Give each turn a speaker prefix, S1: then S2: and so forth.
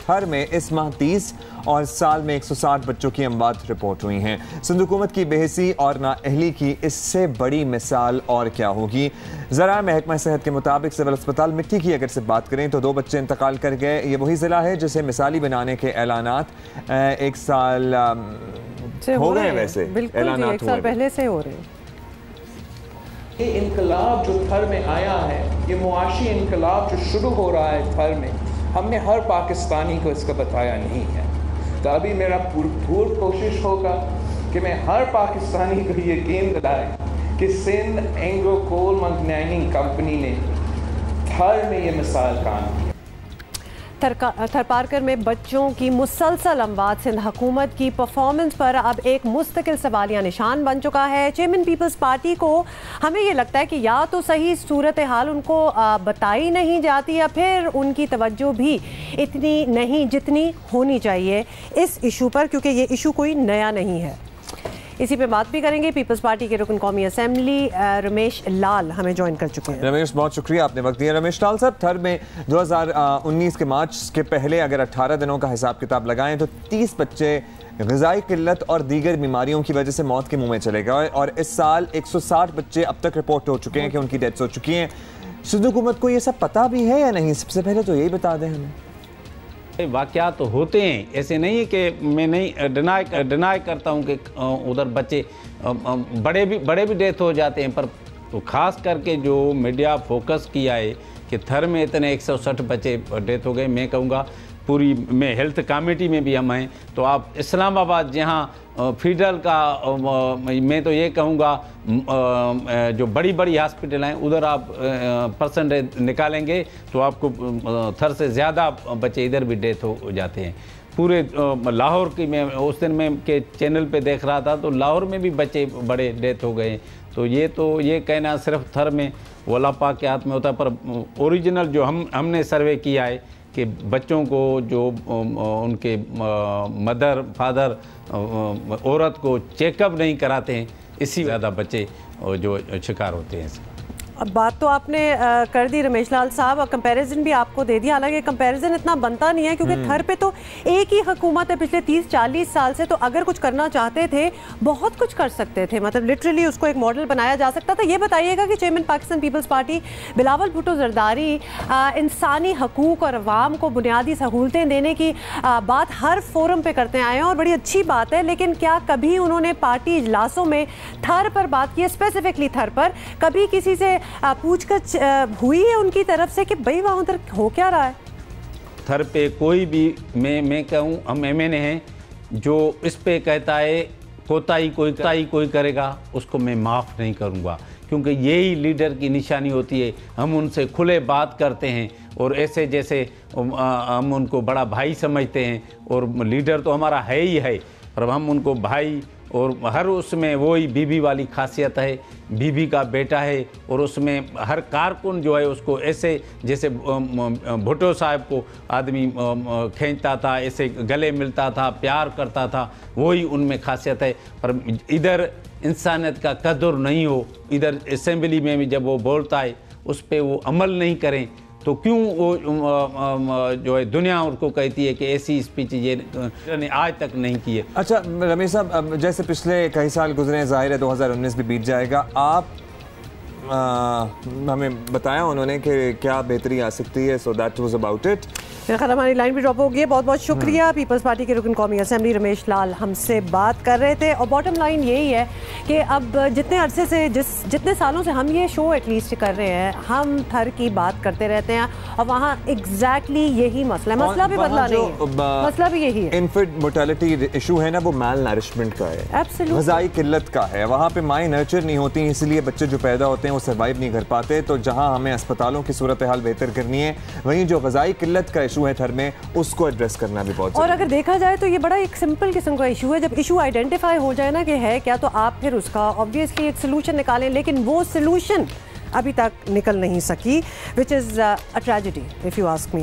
S1: थर में इस माह 30 और साल में 160 बच्चों की अमवात रिपोर्ट हुई हैं। सिंध हुकूमत की बेहसी और नाअहली की इससे बड़ी मिसाल और क्या होगी। ज़रा महकमा सेहत के मुताबिक सिविल अस्पताल मिट्टी की अगर से बात करें तो 2 बच्चे इंतकाल कर गए। ये वही ज़िला है जिसे मिसाली बनाने के ऐलानात 1 साल हो गए। वैसे
S2: ऐलानात 1 साल पहले से हो रहे हैं।
S3: ये इनकलाब जो थर में आया है, ये मुआशी इनकलाब जो शुरू हो रहा है थर में, हमने हर पाकिस्तानी को इसका बताया नहीं है। तो अभी मेरा भरपूर कोशिश होगा कि मैं हर पाकिस्तानी को ये यकीन दिलाए कि Sindh Engro coal mining company ने थर में ये मिसाल काम की।
S2: थरपारकर में बच्चों की मुसलसल अमवात सिंध हुकूमत की परफॉर्मेंस पर अब एक मुस्तकिल सवालिया निशान बन चुका है। चेयरमैन पीपल्स पार्टी को हमें ये लगता है कि या तो सही सूरत हाल उनको बताई नहीं जाती या फिर उनकी तवज्जो भी इतनी नहीं जितनी होनी चाहिए इस इशू पर, क्योंकि ये इशू कोई नया नहीं है। इसी पे बात भी करेंगे। पीपल्स पार्टी के रुकन कौमी असेंबली रमेश लाल हमें ज्वाइन कर चुके हैं।
S1: रमेश, बहुत शुक्रिया, आपने वक्त दिया। रमेश लाल साहब, थर में 2019 के मार्च के पहले अगर 18 दिनों का हिसाब किताब लगाएं तो 30 बच्चे ग़िज़ाई किल्लत और दीगर बीमारियों की वजह से मौत के मुंह में चले गए और इस साल 160 बच्चे अब तक रिपोर्ट हो चुके हैं कि उनकी डेथ्स हो चुकी हैं। सिंध हुकूमत को ये सब पता भी है या नहीं? सबसे पहले तो यही बता दें हमें।
S4: वाक़यात तो होते हैं, ऐसे नहीं है कि मैं नहीं डिनाई करता हूँ कि उधर बच्चे बड़े भी डेथ हो जाते हैं, पर तो ख़ास करके जो मीडिया फोकस किया है कि थर में इतने 160 बच्चे डेथ हो गए। मैं कहूँगा पूरी में हेल्थ कमेटी में भी हम हैं, तो आप इस्लामाबाद जहाँ फीडल का मैं तो ये कहूँगा जो बड़ी बड़ी हॉस्पिटल हैं उधर आप परसेंटेज निकालेंगे तो आपको थर से ज़्यादा बच्चे इधर भी डेथ हो जाते हैं। पूरे लाहौर की मैं उस दिन में के चैनल पे देख रहा था तो लाहौर में भी बच्चे बड़े डेथ हो गए। तो ये कहना सिर्फ थर में वो अल्लाह पाक के हाथ में होता है, पर ओरिजिनल जो हमने सर्वे किया है कि बच्चों को जो उनके मदर फादर औरत को चेकअप नहीं कराते हैं, इसी ज़्यादा बच्चे जो शिकार होते हैं।
S2: अब बात तो आपने कर दी रमेश लाल साहब, और कंपैरिजन भी आपको दे दिया। हालांकि कंपैरिजन इतना बनता नहीं है क्योंकि थर पे तो एक ही हुकूमत है पिछले 30-40 साल से, तो अगर कुछ करना चाहते थे बहुत कुछ कर सकते थे, मतलब लिटरली उसको एक मॉडल बनाया जा सकता था। ये बताइएगा कि चेयरमैन पाकिस्तान पीपल्स पार्टी बिलावल भुट्टो जरदारी इंसानी हकूक़ और अवाम को बुनियादी सहूलतें देने की बात हर फोरम पर करते आए हैं और बड़ी अच्छी बात है, लेकिन क्या कभी उन्होंने पार्टी इजलासों में थर पर बात की है, स्पेसिफिकली थर पर? कभी किसी से पूछताछ हुई है उनकी तरफ से कि भाई वहाँ उधर हो क्या रहा है?
S4: थर पे कोई भी मैं कहूँ हम एमएनए हैं जो इस पे कहता है कोताही कोई करेगा उसको मैं माफ़ नहीं करूँगा, क्योंकि यही लीडर की निशानी होती है। हम उनसे खुले बात करते हैं और ऐसे जैसे हम उनको बड़ा भाई समझते हैं, और लीडर तो हमारा है ही है, पर हम उनको भाई, और हर उसमें वही बीबी वाली खासियत है, बीबी का बेटा है, और उसमें हर कारकुन जो है उसको ऐसे जैसे भुट्टो साहब को आदमी खींचता था, ऐसे गले मिलता था, प्यार करता था, वही उनमें खासियत है। पर इधर इंसानियत का कदर नहीं हो, इधर असेंबली में भी जब वो बोलता है उस पर वो अमल नहीं करें, तो क्यों वो जो है दुनिया उनको कहती है कि ऐसी स्पीच ये ने आज तक नहीं की है।
S1: अच्छा रमेश साहब, जैसे पिछले कई साल गुजरे, ज़ाहिर है 2019 भी बीत जाएगा, आप हमें बताया उन्होंने कि क्या बेहतरी आ सकती है, so that was about it.
S2: मेरा ख्याल हमारी लाइन भी ड्रॉप हो गई है। बहुत बहुत शुक्रिया। पीपल्स पार्टी के रुकन कौमी असेंबली रमेश लाल हमसे बात कर रहे थे, और बॉटम लाइन यही है कि अब जितने अरसे से जितने सालों से हम ये शो एटलीस्ट कर रहे हैं, हम थर की बात करते रहते हैं और वहाँ एग्जैक्टली यही मसला है। मसला भी बदला नहीं है, मसला भी यही है।
S1: इन्फेंट मोर्टेलिटी इशू है ना, वो माल नरिशमेंट का है,
S2: एब्सोल्युटली
S1: ग़िज़ाई किल्लत का है। वहाँ पे माएँ नर्चर नहीं होती, इसलिए बच्चे जो पैदा होते हैं वो सर्वाइव नहीं कर पाते। तो जहाँ हमें अस्पतालों की सूरत हाल बेहतर करनी है, वहीं जो ग़िज़ाई किल्लत का इशू है थर में, उसको एड्रेस करना भी बहुत।
S2: और अगर देखा जाए तो ये बड़ा एक सिंपल किस्म का इशू है। जब इशू आइडेंटिफाई हो जाए ना कि है क्या, तो आप फिर उसका ऑब्वियसली एक सोल्यूशन निकालें, लेकिन वो सोल्यूशन अभी तक निकल नहीं सकी, which is a tragedy if you ask me.